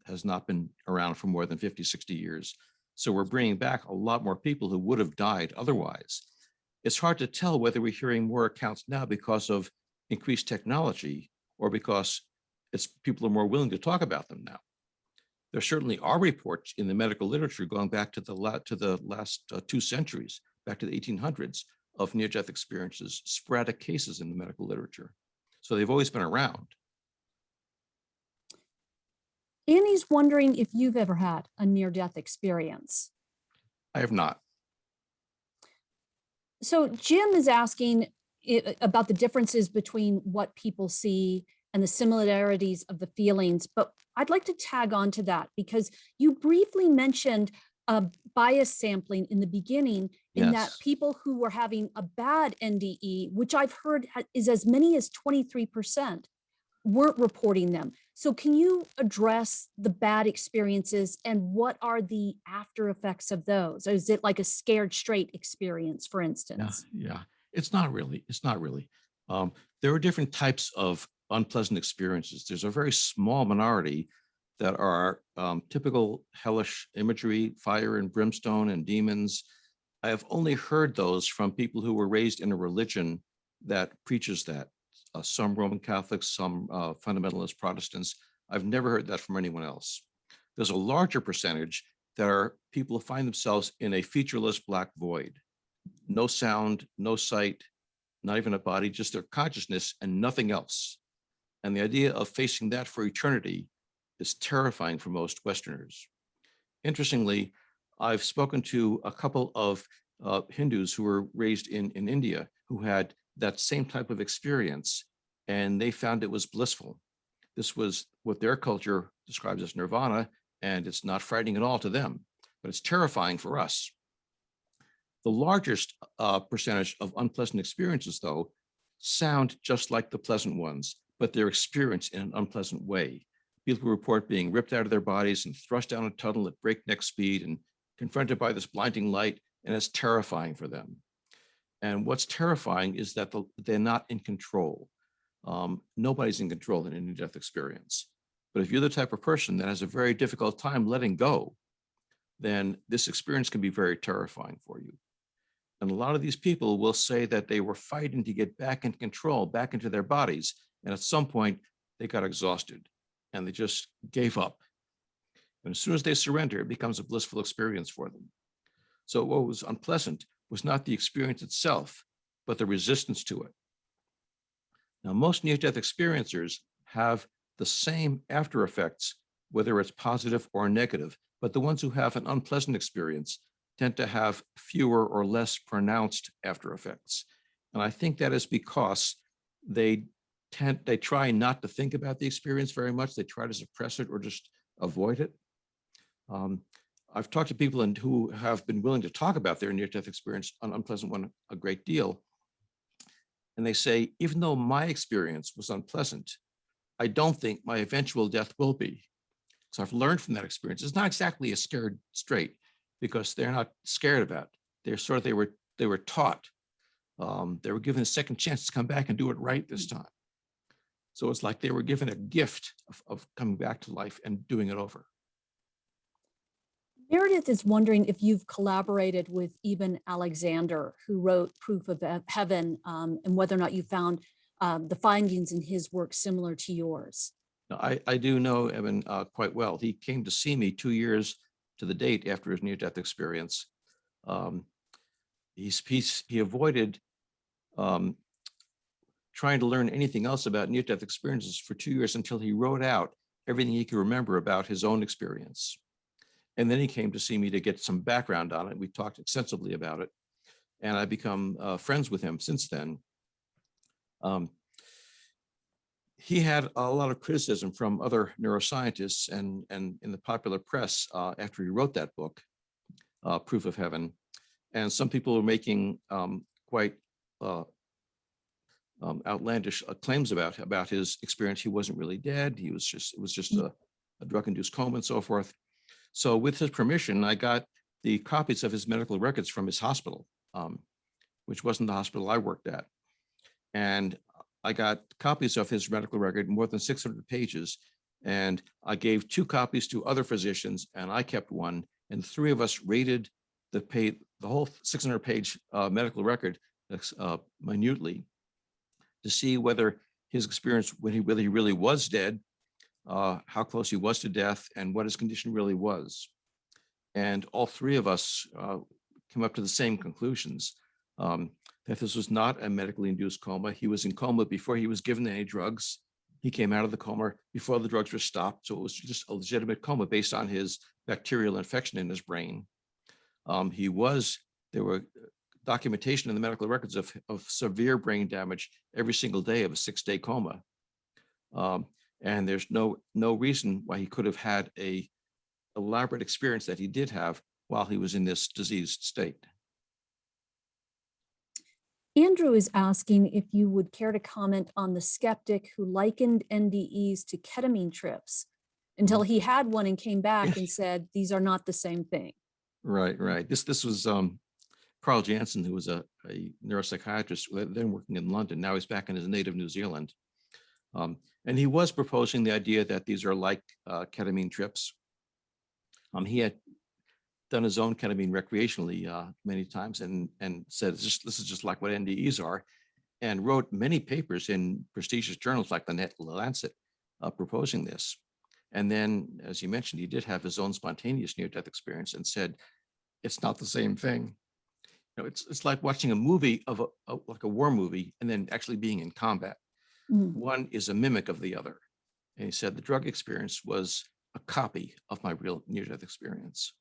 has not been around for more than 50, 60 years. So we're bringing back a lot more people who would have died otherwise. It's hard to tell whether we're hearing more accounts now because of increased technology or because people are more willing to talk about them now. There certainly are reports in the medical literature going back to the last 2 centuries, back to the 1800s, of near-death experiences, sporadic cases in the medical literature. So they've always been around. Annie's wondering if you've ever had a near-death experience. I have not. So Jim is asking about the differences between what people see and the similarities of the feelings, but I'd like to tag on to that because you briefly mentioned bias sampling in the beginning, in that Yes. people who were having a bad NDE, which I've heard is as many as 23%, weren't reporting them. So can you address the bad experiences and what are the after effects of those? Or is it like a scared straight experience, for instance? Yeah. It's not really. There are different types of unpleasant experiences. There's a very small minority that are typical hellish imagery, fire and brimstone and demons. I have only heard those from people who were raised in a religion that preaches that. Some Roman Catholics, some fundamentalist Protestants. I've never heard that from anyone else. There's a larger percentage that are people who find themselves in a featureless black void. no sound, no sight, not even a body, just their consciousness and nothing else. And the idea of facing that for eternity is terrifying for most Westerners. Interestingly, I've spoken to a couple of Hindus who were raised in India who had that same type of experience, and they found it was blissful. This was what their culture describes as nirvana, and it's not frightening at all to them, but it's terrifying for us. The largest percentage of unpleasant experiences, though, sound just like the pleasant ones, but they're experienced in an unpleasant way. People report being ripped out of their bodies and thrust down a tunnel at breakneck speed and confronted by this blinding light, and it's terrifying for them. And what's terrifying is that they're not in control. Nobody's in control in a near-death experience. But if you're the type of person that has a very difficult time letting go, then this experience can be very terrifying for you. And a lot of these people will say that they were fighting to get back in control, back into their bodies. And at some point, they got exhausted and they just gave up. And as soon as they surrender, it becomes a blissful experience for them. So what was unpleasant was not the experience itself, but the resistance to it. Now, most near-death experiencers have the same after effects, whether it's positive or negative, but the ones who have an unpleasant experience tend to have fewer or less pronounced after effects. And I think that is because they try not to think about the experience very much. They try to suppress it or just avoid it. I've talked to people who have been willing to talk about their near-death experience, an unpleasant one, a great deal. And they say, even though my experience was unpleasant, I don't think my eventual death will be. So I've learned from that experience. It's not exactly a scared straight, because they're not scared of that. They were taught. They were given a second chance to come back and do it right this time. So it's like they were given a gift of coming back to life and doing it over. Meredith is wondering if you've collaborated with Eben Alexander, who wrote Proof of Heaven, and whether or not you found the findings in his work similar to yours. I do know Eben quite well. He came to see me 2 years to the date after his near-death experience. He avoided trying to learn anything else about near-death experiences for 2 years until he wrote out everything he could remember about his own experience. And then he came to see me to get some background on it. We talked extensively about it, and I've become friends with him since then. He had a lot of criticism from other neuroscientists and in the popular press after he wrote that book, Proof of Heaven. And some people were making quite outlandish claims about his experience. He wasn't really dead. It was just a drug-induced coma and so forth. So with his permission, I got the copies of his medical records from his hospital, which wasn't the hospital I worked at. And I got copies of his medical record, more than 600 pages. And I gave 2 copies to other physicians, and I kept one. And the 3 of us rated the whole 600-page medical record minutely to see whether his experience, whether he really was dead, how close he was to death, and what his condition really was. And all 3 of us came up to the same conclusions, that this was not a medically induced coma. He was in coma before he was given any drugs. He came out of the coma before the drugs were stopped. So it was just a legitimate coma based on his bacterial infection in his brain. There were documentation in the medical records of severe brain damage every single day of a 6-day coma. And there's no reason why he could have had a elaborate experience that he did have while he was in this diseased state. Andrew is asking if you would care to comment on the skeptic who likened NDEs to ketamine trips until he had one and came back and said, these are not the same thing. Right. This was Carl Jansen, who was a neuropsychiatrist, then working in London. Now he's back in his native New Zealand. And he was proposing the idea that these are like ketamine trips. He had done his own ketamine recreationally many times and said, this is just like what NDEs are, and wrote many papers in prestigious journals like the Lancet proposing this. And then, as you mentioned, he did have his own spontaneous near-death experience and said, it's not the same thing. It's like watching a movie of like a war movie and then actually being in combat. Mm. One is a mimic of the other. And he said the drug experience was a copy of my real near-death experience.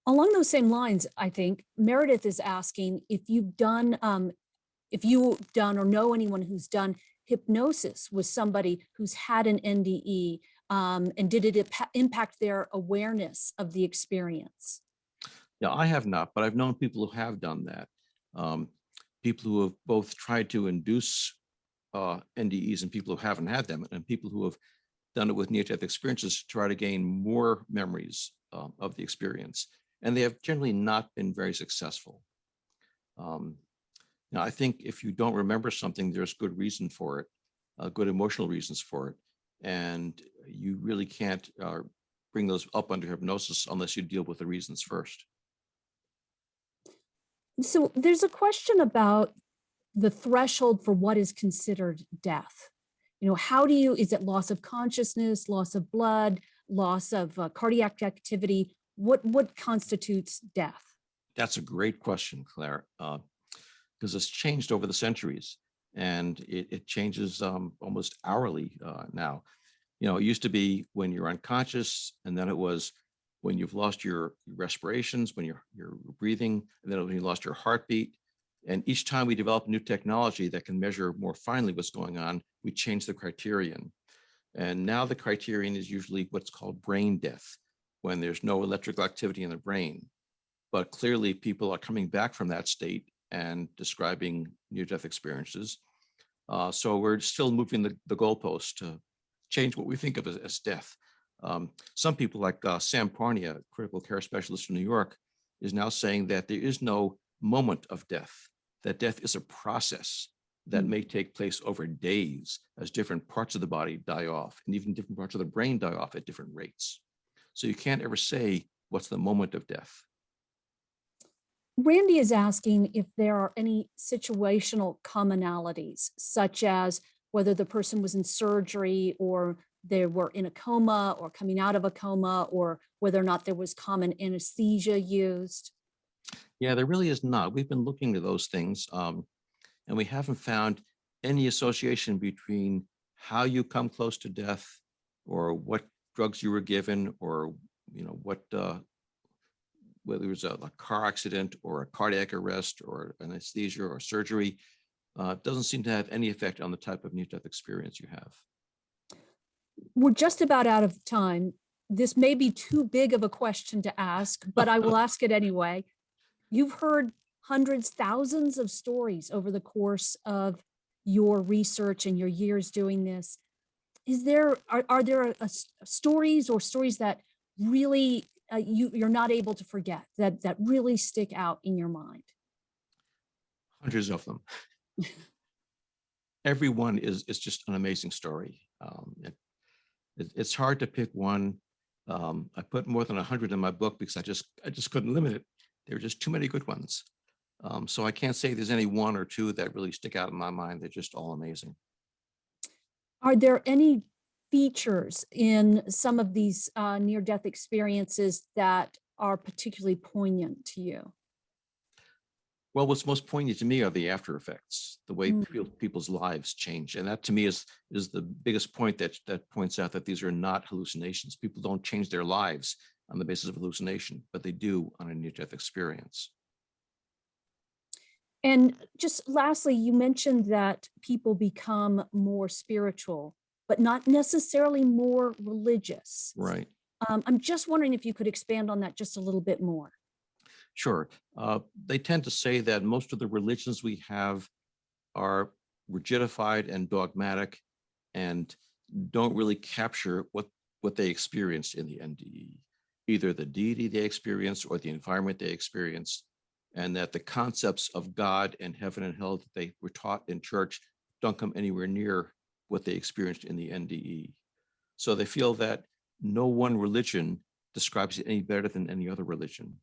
Along those same lines, I think Meredith is asking if you've done or know anyone who's done hypnosis with somebody who's had an NDE, and did it impact their awareness of the experience? Now, I have not, but I've known people who have done that. People who have both tried to induce NDEs and people who haven't had them, and people who have done it with near-death experiences to try to gain more memories of the experience. And they have generally not been very successful. Now, I think if you don't remember something, there's good reason for it, good emotional reasons for it. And you really can't bring those up under hypnosis unless you deal with the reasons first. So there's a question about the threshold for what is considered death. Is it loss of consciousness, loss of blood, loss of cardiac activity? What constitutes death? That's a great question, Claire, because it's changed over the centuries, and it changes almost hourly now. It used to be when you're unconscious, and then it was when you've lost your respirations, when you're breathing, and then when you lost your heartbeat. And each time we develop new technology that can measure more finely what's going on, we change the criterion. And now the criterion is usually what's called brain death, when there's no electrical activity in the brain. But clearly people are coming back from that state and describing near-death experiences. So we're still moving the goalposts to change what we think of as death. Some people like Sam Parnia, a critical care specialist from New York, is now saying that there is no moment of death, that death is a process that may take place over days as different parts of the body die off, and even different parts of the brain die off at different rates. So you can't ever say what's the moment of death. Randy is asking if there are any situational commonalities, such as whether the person was in surgery or they were in a coma or coming out of a coma, or whether or not there was common anesthesia used. Yeah, there really is not. We've been looking at those things, and we haven't found any association between how you come close to death or what drugs you were given, or whether it was a car accident or a cardiac arrest or anesthesia or surgery. Doesn't seem to have any effect on the type of near-death experience you have. We're just about out of time. This may be too big of a question to ask, but I will ask it anyway. You've heard hundreds, thousands of stories over the course of your research and your years doing this. Are there stories that really you're not able to forget, that really stick out in your mind? Hundreds of them. Every one is just an amazing story. It's hard to pick one. I put more than 100 in my book because I just couldn't limit it. There are just too many good ones. So I can't say there's any one or two that really stick out in my mind. They're just all amazing. Are there any features in some of these near-death experiences that are particularly poignant to you? Well, what's most poignant to me are the after effects, the way people's lives change. And that to me is the biggest point that points out that these are not hallucinations. People don't change their lives on the basis of hallucination, but they do on a near-death experience. And just lastly, you mentioned that people become more spiritual, but not necessarily more religious. Right. I'm just wondering if you could expand on that just a little bit more. Sure. They tend to say that most of the religions we have are rigidified and dogmatic and don't really capture what they experienced in the NDE, either the deity they experienced or the environment they experienced, and that the concepts of God and heaven and hell that they were taught in church don't come anywhere near what they experienced in the NDE. So they feel that no one religion describes it any better than any other religion.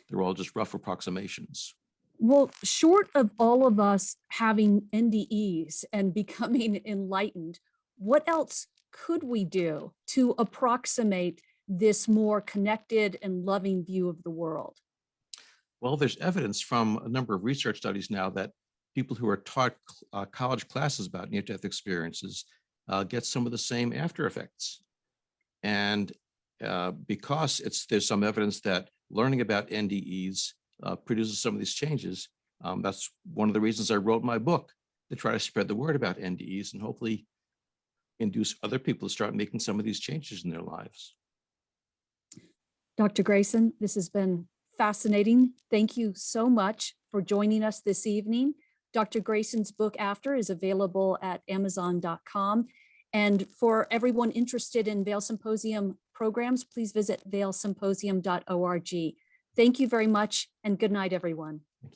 They're all just rough approximations. Well, short of all of us having NDEs and becoming enlightened, what else could we do to approximate this more connected and loving view of the world? Well, there's evidence from a number of research studies now that people who are taught college classes about near-death experiences get some of the same after effects. And because there's some evidence that learning about NDEs produces some of these changes, that's one of the reasons I wrote my book, to try to spread the word about NDEs and hopefully induce other people to start making some of these changes in their lives. Dr. Grayson, this has been fascinating. Thank you so much for joining us this evening. Dr. Grayson's book, After, is available at Amazon.com. And for everyone interested in Vail Symposium programs, please visit vailsymposium.org. Thank you very much, and good night, everyone.